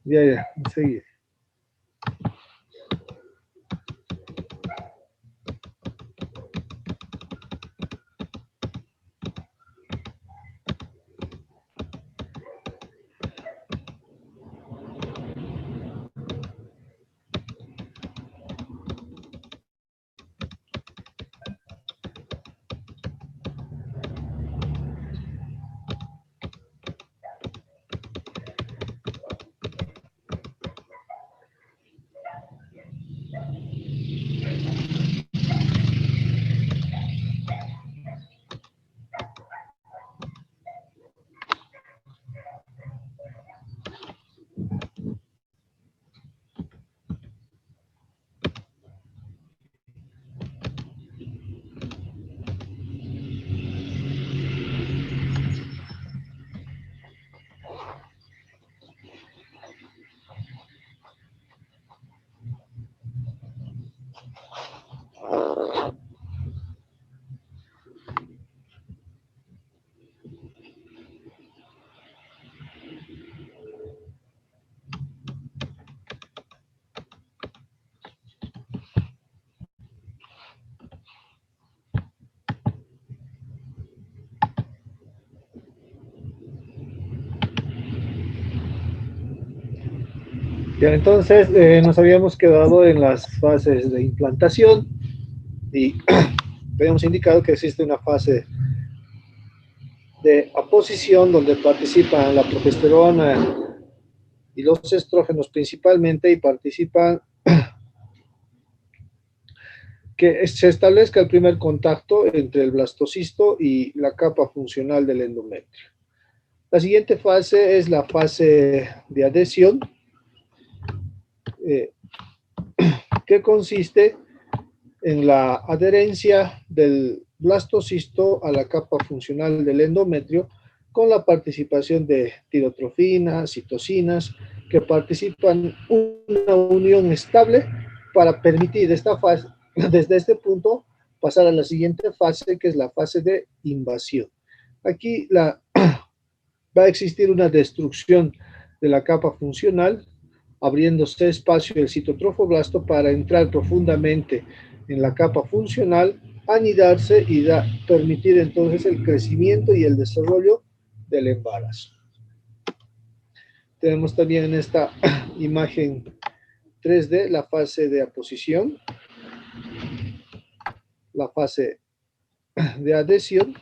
Ya, enseguida. Ya, entonces nos habíamos quedado en las fases de implantación y habíamos indicado que existe una fase de aposición donde participan la progesterona y los estrógenos principalmente y participan que se establezca el primer contacto entre el blastocisto y la capa funcional del endometrio. La siguiente fase es la fase de adhesión, que consiste en la adherencia del blastocisto a la capa funcional del endometrio con la participación de tirotrofinas, citocinas, que participan en una unión estable para permitir esta fase, desde este punto, pasar a la siguiente fase, que es la fase de invasión. Aquí va a existir una destrucción de la capa funcional, abriéndose espacio el citotrofoblasto para entrar profundamente en la capa funcional, anidarse y permitir entonces el crecimiento y el desarrollo del embarazo. Tenemos también en esta imagen 3D la fase de aposición, la fase de adhesión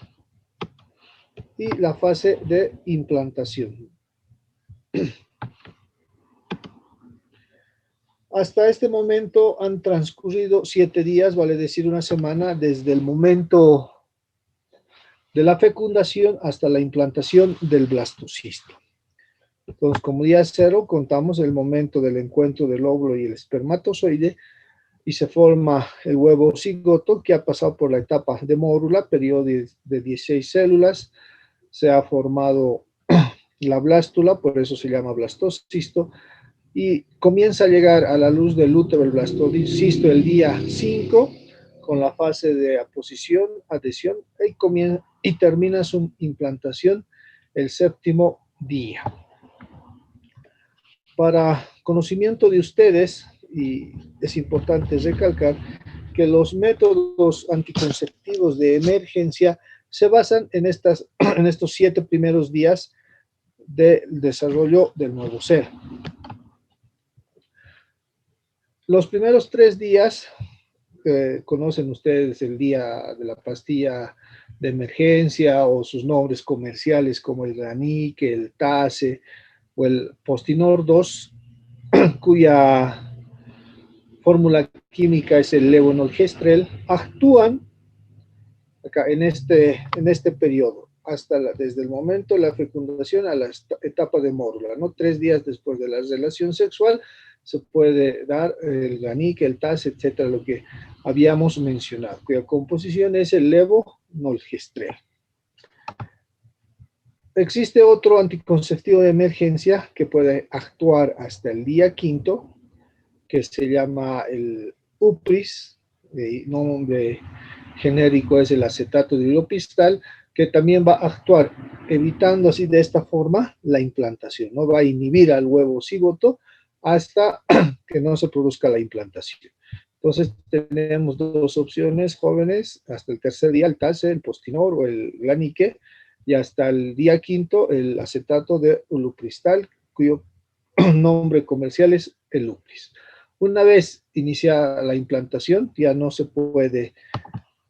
y la fase de implantación. Hasta este momento han transcurrido 7 días, vale decir una semana, desde el momento de la fecundación hasta la implantación del blastocisto. Entonces, como día 0, contamos el momento del encuentro del óvulo y el espermatozoide y se forma el huevo cigoto que ha pasado por la etapa de mórula, periodo de 16 células, se ha formado la blástula, por eso se llama blastocisto, y comienza a llegar a la luz del útero el blastocisto el día 5 con la fase de aposición, adhesión y termina su implantación el 7º día. Para conocimiento de ustedes, y es importante recalcar que los métodos anticonceptivos de emergencia se basan en estos 7 primeros días del desarrollo del nuevo ser. Los primeros 3 días, conocen ustedes el día de la pastilla de emergencia o sus nombres comerciales como el Granic, el Tase o el Postinor 2, cuya fórmula química es el levonorgestrel, actúan acá en este periodo, desde el momento de la fecundación a la etapa de mórula, ¿no? 3 días después de la relación sexual se puede dar el Granic, el TAS, etcétera, lo que habíamos mencionado, cuya composición es el levonorgestrel. Existe otro anticonceptivo de emergencia que puede actuar hasta el día 5, que se llama el UPRIS, de nombre genérico es el acetato de hidropistal, que también va a actuar evitando así de esta forma la implantación, no va a inhibir al huevo cigoto hasta que no se produzca la implantación. Entonces tenemos dos opciones, jóvenes, hasta el tercer día el TASE, el Postinor o el Lanique, y hasta el día quinto el acetato de ulupristal, cuyo nombre comercial es el Lupris. Una vez inicia la implantación, ya no se puede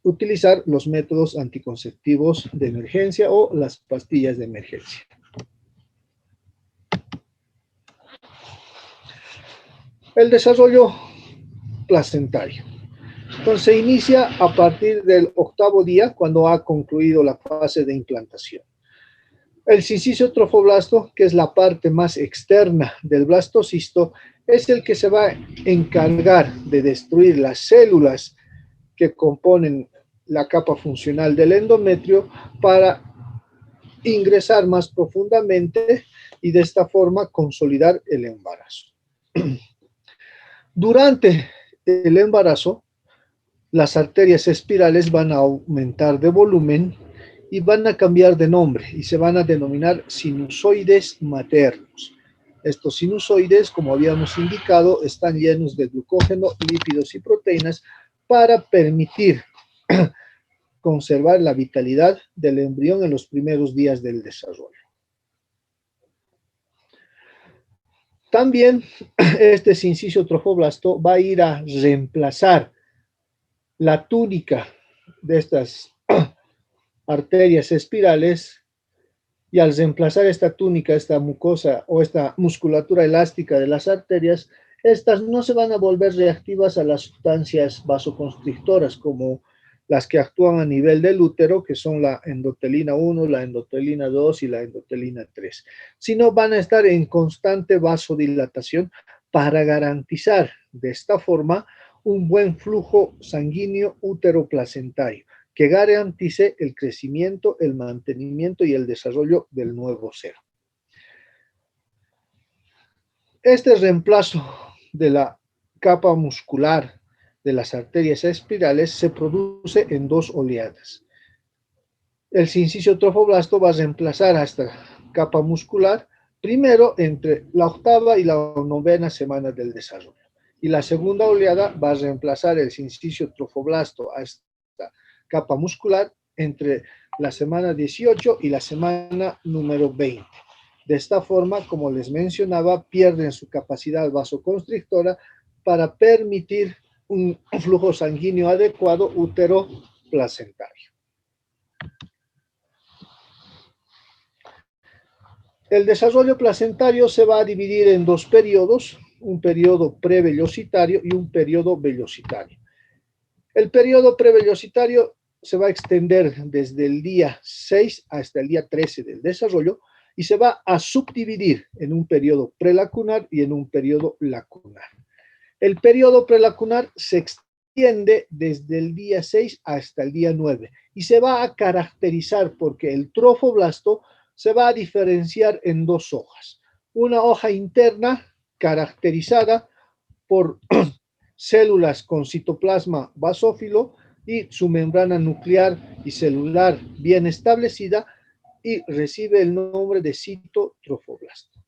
utilizar los métodos anticonceptivos de emergencia o las pastillas de emergencia. El desarrollo placentario. Entonces se inicia a partir del octavo día cuando ha concluido la fase de implantación. El sincicio trofoblasto, que es la parte más externa del blastocisto, es el que se va a encargar de destruir las células que componen la capa funcional del endometrio para ingresar más profundamente y de esta forma consolidar el embarazo. Durante el embarazo, las arterias espirales van a aumentar de volumen y van a cambiar de nombre y se van a denominar sinusoides maternos. Estos sinusoides, como habíamos indicado, están llenos de glucógeno, lípidos y proteínas para permitir conservar la vitalidad del embrión en los primeros días del desarrollo. También este sincicio trofoblasto va a ir a reemplazar la túnica de estas arterias espirales y al reemplazar esta túnica, esta mucosa o esta musculatura elástica de las arterias, estas no se van a volver reactivas a las sustancias vasoconstrictoras como las que actúan a nivel del útero, que son la endotelina 1, la endotelina 2 y la endotelina 3, sino van a estar en constante vasodilatación para garantizar de esta forma un buen flujo sanguíneo útero-placentario que garantice el crecimiento, el mantenimiento y el desarrollo del nuevo ser. Este reemplazo de la capa muscular de las arterias espirales se produce en dos oleadas. El sincicio trofoblasto va a reemplazar a esta capa muscular primero entre la octava y la novena semana del desarrollo. Y la segunda oleada va a reemplazar el sincicio trofoblasto a esta capa muscular entre la semana 18 y la semana número 20. De esta forma, como les mencionaba, pierden su capacidad vasoconstrictora para permitir un flujo sanguíneo adecuado útero-placentario. El desarrollo placentario se va a dividir en dos periodos, un periodo prevellositario y un periodo vellositario. El periodo prevellositario se va a extender desde el día 6 hasta el día 13 del desarrollo y se va a subdividir en un periodo prelacunar y en un periodo lacunar. El periodo prelacunar se extiende desde el día 6 hasta el día 9 y se va a caracterizar porque el trofoblasto se va a diferenciar en dos hojas. Una hoja interna caracterizada por células con citoplasma basófilo y su membrana nuclear y celular bien establecida y recibe el nombre de citotrofoblasto.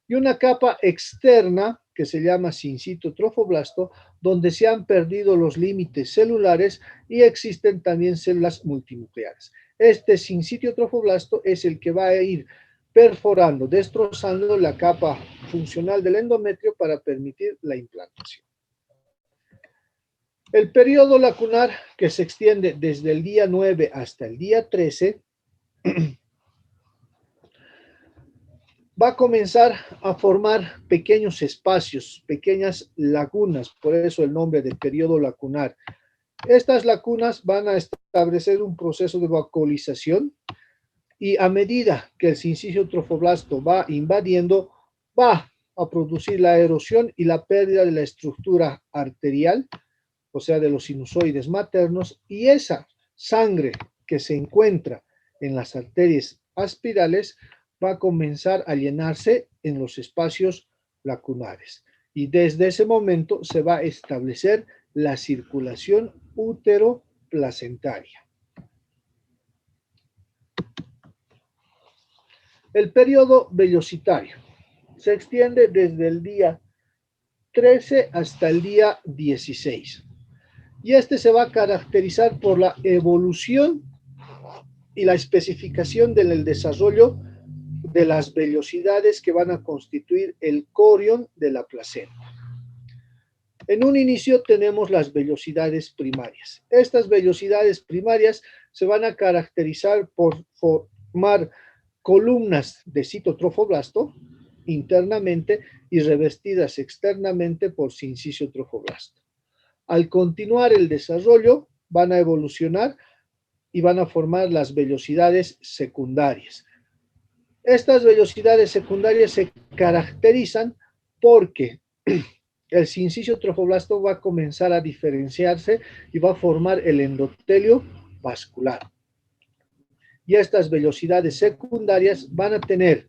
Y una capa externa que se llama sincitotrofoblasto, donde se han perdido los límites celulares y existen también células multinucleares. Este sincitotrofoblasto es el que va a ir perforando, destrozando la capa funcional del endometrio para permitir la implantación. El periodo lacunar, que se extiende desde el día 9 hasta el día 13, va a comenzar a formar pequeños espacios, pequeñas lagunas, por eso el nombre de periodo lacunar. Estas lagunas van a establecer un proceso de vacuolización y a medida que el sincicio trofoblasto va invadiendo, va a producir la erosión y la pérdida de la estructura arterial, o sea, de los sinusoides maternos, y esa sangre que se encuentra en las arterias aspirales va a comenzar a llenarse en los espacios lacunares. Y desde ese momento se va a establecer la circulación útero-placentaria. El periodo vellositario se extiende desde el día 13 hasta el día 16. Y este se va a caracterizar por la evolución y la especificación del desarrollo de las vellosidades que van a constituir el corión de la placenta. En un inicio tenemos las vellosidades primarias. Estas vellosidades primarias se van a caracterizar por formar columnas de citotrofoblasto internamente y revestidas externamente por sincicio trofoblasto. Al continuar el desarrollo, van a evolucionar y van a formar las vellosidades secundarias. Estas vellosidades secundarias se caracterizan porque el sincicio trofoblasto va a comenzar a diferenciarse y va a formar el endotelio vascular. Y estas vellosidades secundarias van a tener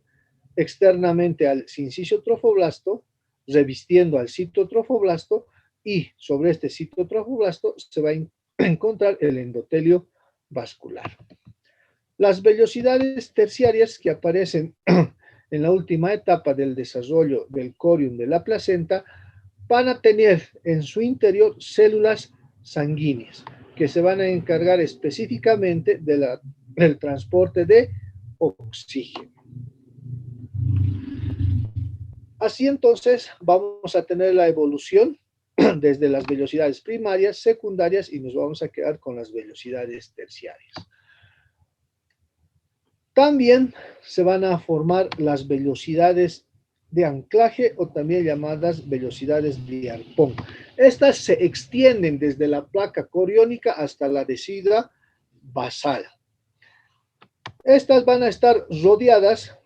externamente al sincicio trofoblasto, revistiendo al citotrofoblasto, y sobre este citotrofoblasto se va a encontrar el endotelio vascular. Las vellosidades terciarias que aparecen en la última etapa del desarrollo del corium de la placenta van a tener en su interior células sanguíneas que se van a encargar específicamente del transporte de oxígeno. Así entonces vamos a tener la evolución desde las vellosidades primarias, secundarias, y nos vamos a quedar con las vellosidades terciarias. También se van a formar las vellosidades de anclaje o también llamadas vellosidades de arpón. Estas se extienden desde la placa coriónica hasta la decidua basal. Estas van a estar rodeadas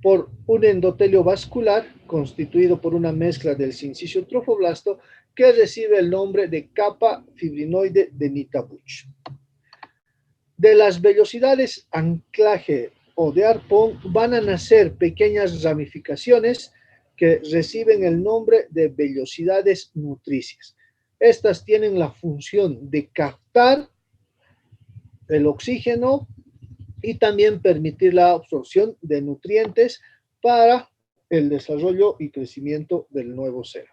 por un endotelio vascular constituido por una mezcla del sincicio trofoblasto que recibe el nombre de capa fibrinoide de Nitabuch. De las vellosidades anclaje o de arpón van a nacer pequeñas ramificaciones que reciben el nombre de vellosidades nutricias. Estas tienen la función de captar el oxígeno y también permitir la absorción de nutrientes para el desarrollo y crecimiento del nuevo ser.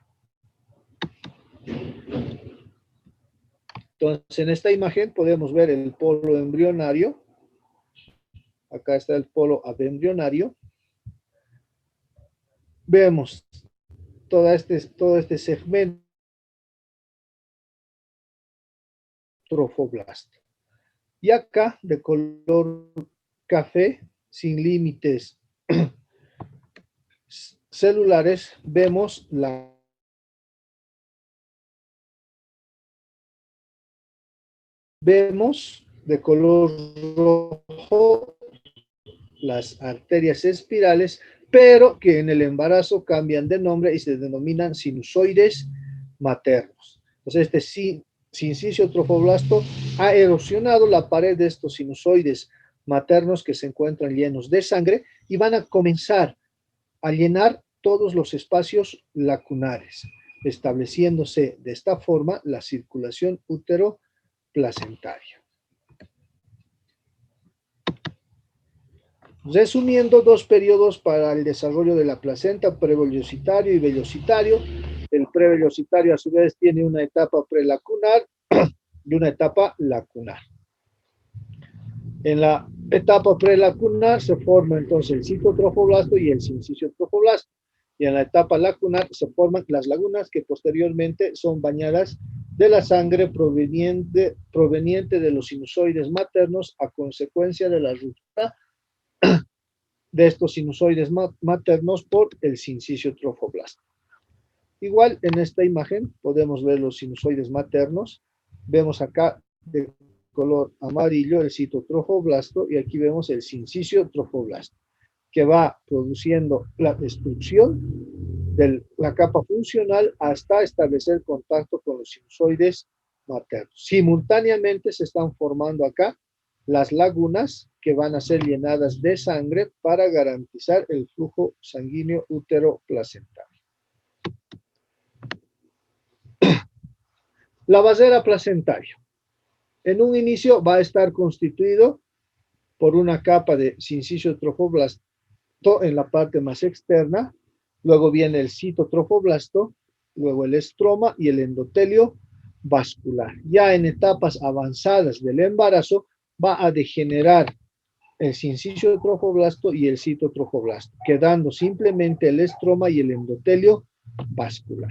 Entonces, en esta imagen podemos ver el polo embrionario. Acá está el polo abenbrionario. Vemos todo este segmento trofoblasto. Y acá, de color café, sin límites celulares, vemos de color rojo las arterias espirales, pero que en el embarazo cambian de nombre y se denominan sinusoides maternos. Entonces, este sincicio trofoblasto ha erosionado la pared de estos sinusoides maternos que se encuentran llenos de sangre y van a comenzar a llenar todos los espacios lacunares, estableciéndose de esta forma la circulación útero-placentaria. Resumiendo, dos periodos para el desarrollo de la placenta, prevellositario y vellositario. El prevellositario a su vez tiene una etapa prelacunar y una etapa lacunar. En la etapa prelacunar se forma entonces el citotrofoblasto y el sincicio trofoblasto. Y en la etapa lacunar se forman las lagunas que posteriormente son bañadas de la sangre proveniente de los sinusoides maternos a consecuencia de la ruptura de estos sinusoides maternos por el sincicio trofoblasto. Igual en esta imagen podemos ver los sinusoides maternos. Vemos acá de color amarillo el citotrofoblasto y aquí vemos el sincicio trofoblasto, que va produciendo la destrucción de la capa funcional hasta establecer contacto con los sinusoides maternos. Simultáneamente se están formando acá las lagunas que van a ser llenadas de sangre para garantizar el flujo sanguíneo útero-placentario. La barrera placentaria. En un inicio va a estar constituido por una capa de sincicio trofoblasto en la parte más externa, luego viene el citotrofoblasto, luego el estroma y el endotelio vascular. Ya en etapas avanzadas del embarazo va a degenerar el sincicio trofoblasto y el citotrofoblasto, quedando simplemente el estroma y el endotelio vascular.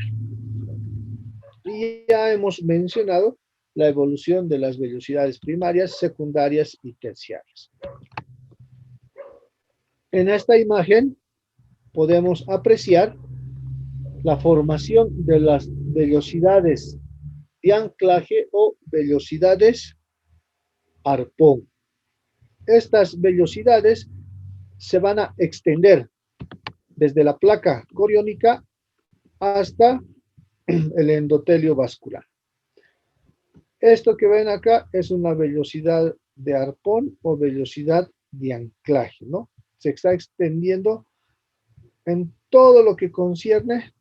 Y ya hemos mencionado la evolución de las vellosidades primarias, secundarias y terciarias. En esta imagen podemos apreciar la formación de las vellosidades de anclaje o vellosidades arpón. Estas vellosidades se van a extender desde la placa coriónica hasta el endotelio vascular. Esto que ven acá es una vellosidad de arpón o vellosidad de anclaje, ¿no? Se está extendiendo en todo lo que concierne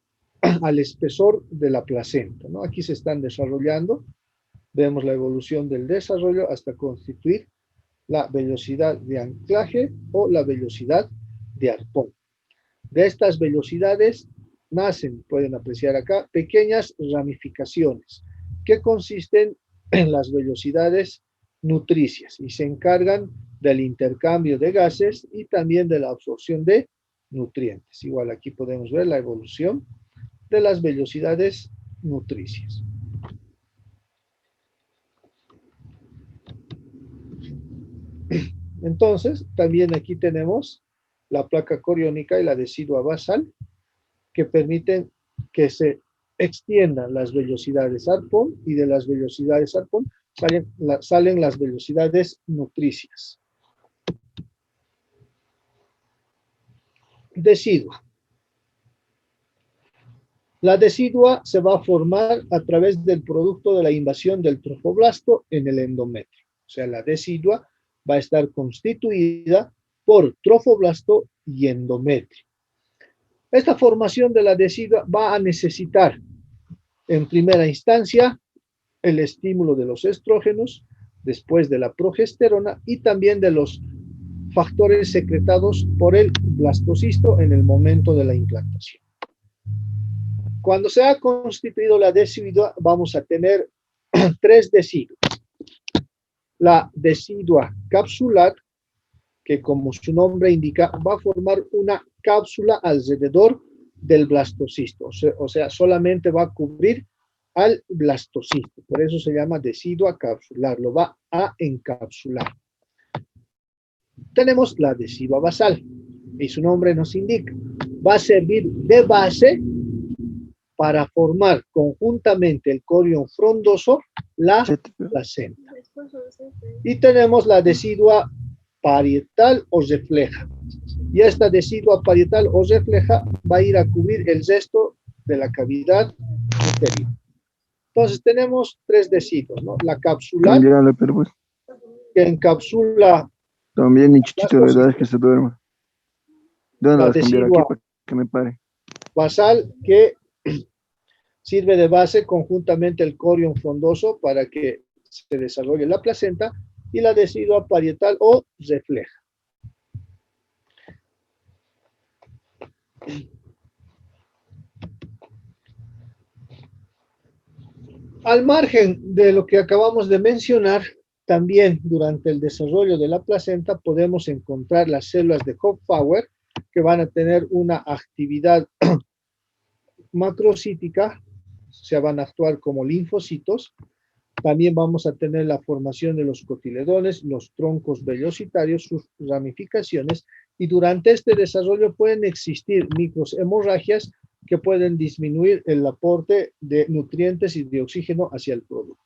al espesor de la placenta, ¿no? Aquí se están desarrollando, vemos la evolución del desarrollo hasta constituir la vellosidad de anclaje o la vellosidad de arpón. De estas vellosidades nacen, pueden apreciar acá, pequeñas ramificaciones que consisten en las vellosidades nutricias y se encargan del intercambio de gases y también de la absorción de nutrientes. Igual aquí podemos ver la evolución de las vellosidades nutricias. Entonces, también aquí tenemos la placa coriónica y la decidua basal, que permiten que se extiendan las vellosidades arpón, y de las vellosidades arpón salen las vellosidades nutricias. Decidua. La decidua se va a formar a través del producto de la invasión del trofoblasto en el endometrio. O sea, la decidua va a estar constituida por trofoblasto y endometrio. Esta formación de la decidua va a necesitar, en primera instancia, el estímulo de los estrógenos, después de la progesterona y también de los factores secretados por el blastocisto en el momento de la implantación. Cuando se ha constituido la decidua, vamos a tener tres deciduas. La decidua capsular, que como su nombre indica, va a formar una cápsula alrededor del blastocisto, o sea, solamente va a cubrir al blastocisto, por eso se llama decidua capsular, lo va a encapsular. Tenemos la decidua basal, y su nombre nos indica, va a servir de base para formar conjuntamente el corión frondoso, la placenta. Y tenemos la decidua parietal o refleja. Y esta decidua parietal o refleja va a ir a cubrir el resto de la cavidad uterina. Entonces tenemos tres deciduas, ¿no? La capsular, que encapsula también ni chichito de edad que se duerma. la decidua que me pare. basal, que sirve de base conjuntamente el corión frondoso para que se desarrolle la placenta, y la decidua parietal o refleja. Al margen de lo que acabamos de mencionar, también durante el desarrollo de la placenta podemos encontrar las células de Hofbauer, que van a tener una actividad macrocítica, o sea, van a actuar como linfocitos. También vamos a tener la formación de los cotiledones, los troncos vellositarios, sus ramificaciones, y durante este desarrollo pueden existir microhemorragias que pueden disminuir el aporte de nutrientes y de oxígeno hacia el producto.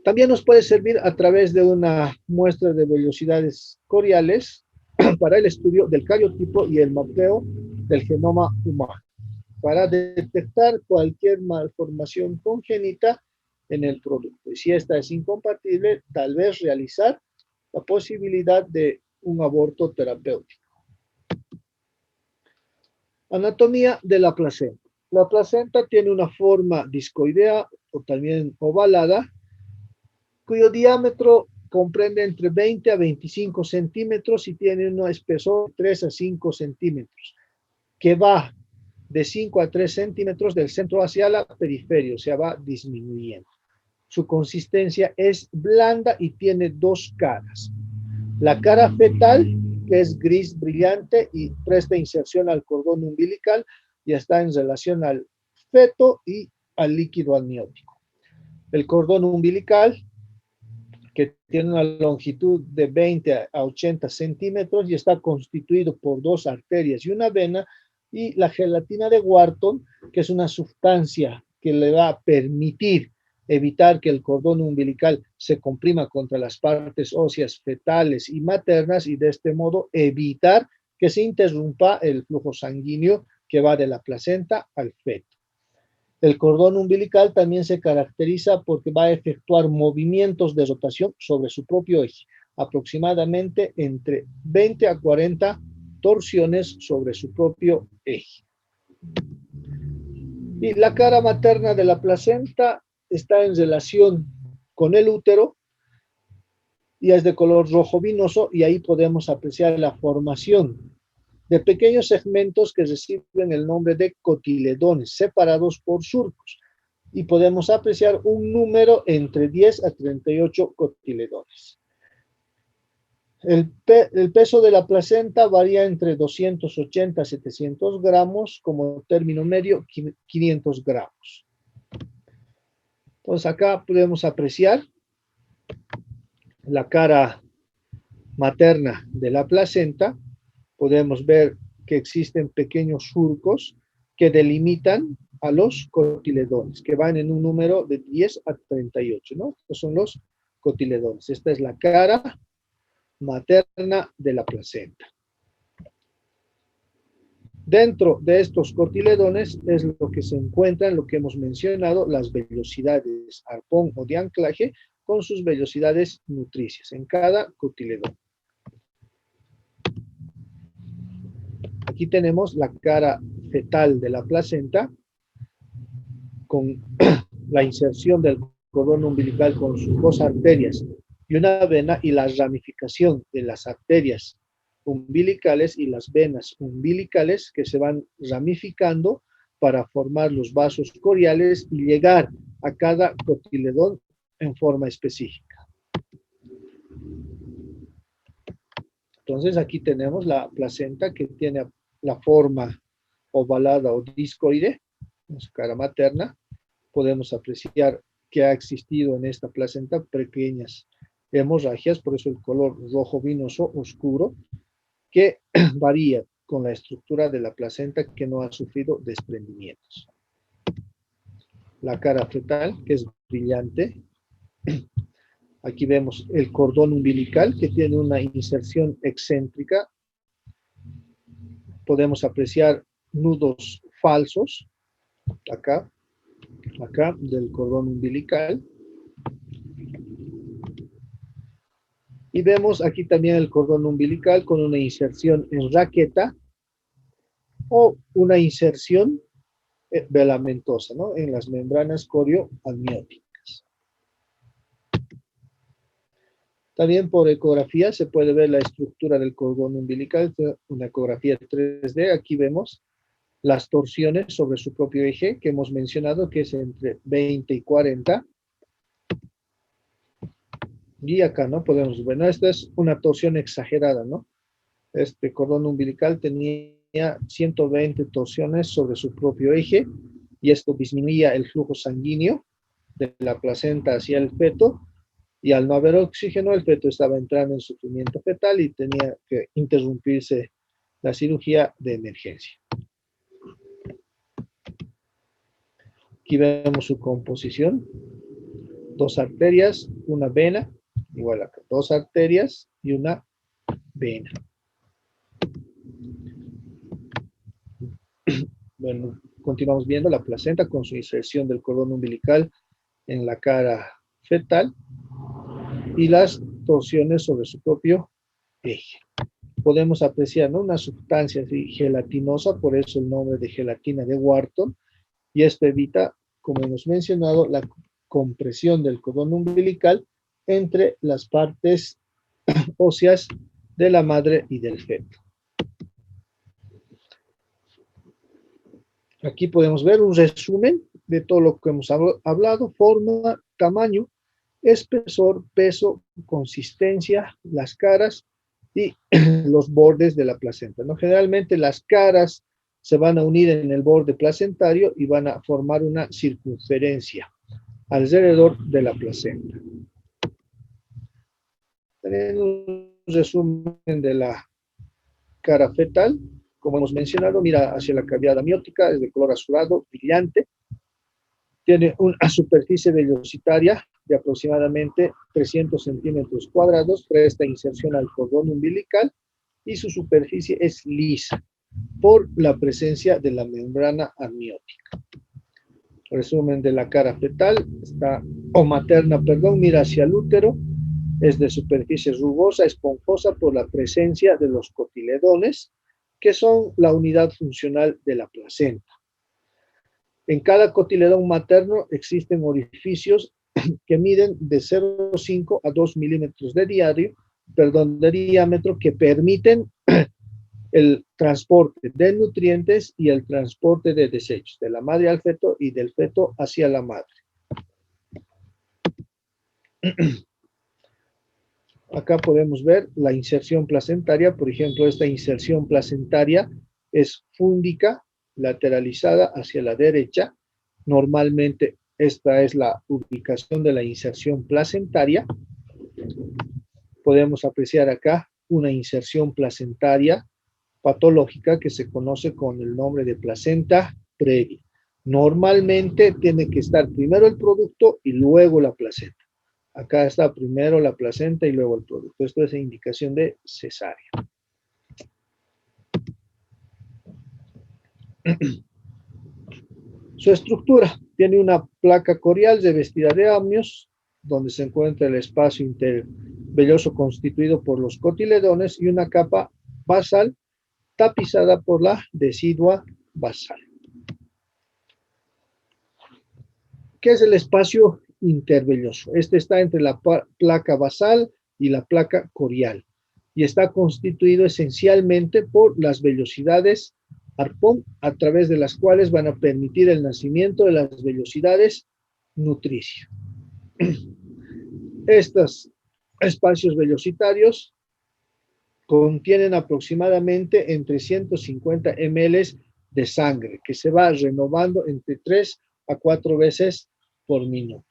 También nos puede servir a través de una muestra de vellosidades coriales para el estudio del cariotipo y el mapeo del genoma humano, para detectar cualquier malformación congénita en el producto. Y si esta es incompatible, tal vez realizar la posibilidad de un aborto terapéutico. Anatomía de la placenta. La placenta tiene una forma discoidea o también ovalada, cuyo diámetro comprende entre 20 a 25 centímetros y tiene un espesor de 3 a 5 centímetros, que va de 5 a 3 centímetros del centro hacia la periferia, o sea, va disminuyendo. Su consistencia es blanda y tiene dos caras. La cara fetal, que es gris brillante y presta inserción al cordón umbilical y está en relación al feto y al líquido amniótico. El cordón umbilical, que tiene una longitud de 20 a 80 centímetros y está constituido por dos arterias y una vena, y la gelatina de Wharton, que es una sustancia que le va a permitir evitar que el cordón umbilical se comprima contra las partes óseas fetales y maternas y de este modo evitar que se interrumpa el flujo sanguíneo que va de la placenta al feto. El cordón umbilical también se caracteriza porque va a efectuar movimientos de rotación sobre su propio eje, aproximadamente entre 20 a 40 torsiones sobre su propio eje. Y la cara materna de la placenta está en relación con el útero y es de color rojo vinoso, y ahí podemos apreciar la formación de pequeños segmentos que reciben el nombre de cotiledones, separados por surcos, y podemos apreciar un número entre 10 a 38 cotiledones. El peso de la placenta varía entre 280 a 700 gramos, como término medio 500 gramos. Entonces acá podemos apreciar la cara materna de la placenta. Podemos ver que existen pequeños surcos que delimitan a los cotiledones, que van en un número de 10 a 38, ¿no? Estos son los cotiledones. Esta es la cara materna de la placenta. Dentro de estos cotiledones es lo que se encuentra en lo que hemos mencionado, las vellosidades arpón o de anclaje, con sus vellosidades nutricias en cada cotiledón. Aquí tenemos la cara fetal de la placenta con la inserción del cordón umbilical con sus dos arterias y una vena, y la ramificación de las arterias umbilicales y las venas umbilicales que se van ramificando para formar los vasos coriales y llegar a cada cotiledón en forma específica. Entonces aquí tenemos la placenta que tiene la forma ovalada o discoide en su cara materna. Podemos apreciar que ha existido en esta placenta pequeñas hemorragias, por eso el color rojo vinoso oscuro, que varía con la estructura de la placenta que no ha sufrido desprendimientos. La cara fetal, que es brillante. Aquí vemos el cordón umbilical que tiene una inserción excéntrica. Podemos apreciar nudos falsos, acá del cordón umbilical. Y vemos aquí también el cordón umbilical con una inserción en raqueta o una inserción velamentosa, ¿no?, en las membranas corioamnióticas. También por ecografía se puede ver la estructura del cordón umbilical, una ecografía 3D. Aquí vemos las torsiones sobre su propio eje que hemos mencionado, que es entre 20 y 40. Y acá, ¿no?, podemos ver, ¿no?, esta es una torsión exagerada, ¿no? Este cordón umbilical tenía 120 torsiones sobre su propio eje, y esto disminuía el flujo sanguíneo de la placenta hacia el feto, y al no haber oxígeno, el feto estaba entrando en sufrimiento fetal y tenía que interrumpirse la cirugía de emergencia. Aquí vemos su composición: dos arterias, una vena, igual acá, dos arterias y una vena. Bueno, continuamos viendo la placenta con su inserción del cordón umbilical en la cara fetal y las torsiones sobre su propio eje. Podemos apreciar, ¿no?, una sustancia así gelatinosa, por eso el nombre de gelatina de Wharton, y esto evita, como hemos mencionado, la compresión del cordón umbilical entre las partes óseas de la madre y del feto. Aquí podemos ver un resumen de todo lo que hemos hablado: forma, tamaño, espesor, peso, consistencia, las caras y los bordes de la placenta, ¿no? Generalmente las caras se van a unir en el borde placentario y van a formar una circunferencia alrededor de la placenta. Tenemos un resumen de la cara fetal. Como hemos mencionado, mira hacia la cavidad amniótica, es de color azulado, brillante. Tiene una superficie vellositaria de aproximadamente 300 centímetros cuadrados, presta inserción al cordón umbilical y su superficie es lisa por la presencia de la membrana amniótica. Resumen de la cara fetal, materna, mira hacia el útero, es de superficie rugosa, esponjosa por la presencia de los cotiledones, que son la unidad funcional de la placenta. En cada cotiledón materno existen orificios que miden de 0,5 a 2 milímetros de diámetro, que permiten el transporte de nutrientes y el transporte de desechos de la madre al feto y del feto hacia la madre. Acá podemos ver la inserción placentaria. Por ejemplo, esta inserción placentaria es fúndica, lateralizada hacia la derecha. Normalmente esta es la ubicación de la inserción placentaria. Podemos apreciar acá una inserción placentaria patológica que se conoce con el nombre de placenta previa. Normalmente tiene que estar primero el producto y luego la placenta. Acá está primero la placenta y luego el producto. Esto es indicación de cesárea. Su estructura tiene una placa corial revestida de amnios, donde se encuentra el espacio intervelloso constituido por los cotiledones, y una capa basal tapizada por la decidua basal. ¿Qué es el espacio intervelloso? Este está entre la placa basal y la placa corial y está constituido esencialmente por las vellosidades arpón, a través de las cuales van a permitir el nacimiento de las vellosidades nutricia. Estos espacios vellositarios contienen aproximadamente entre 150 ml de sangre, que se va renovando entre 3 a 4 veces por minuto.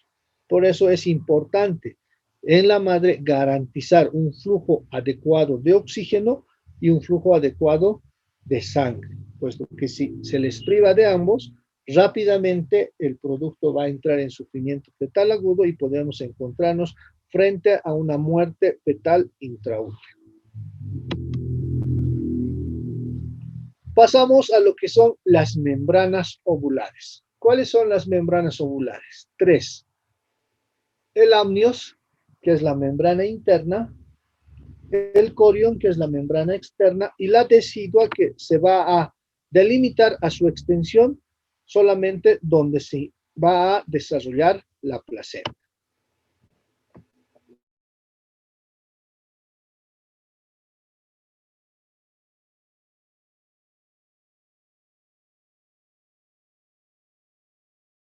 Por eso es importante en la madre garantizar un flujo adecuado de oxígeno y un flujo adecuado de sangre, puesto que si se les priva de ambos, rápidamente el producto va a entrar en sufrimiento fetal agudo y podemos encontrarnos frente a una muerte fetal intraútero. Pasamos a lo que son las membranas ovulares. ¿Cuáles son las membranas ovulares? 3. El amnios, que es la membrana interna, el corión, que es la membrana externa, y la decidua, que se va a delimitar a su extensión solamente donde se va a desarrollar la placenta.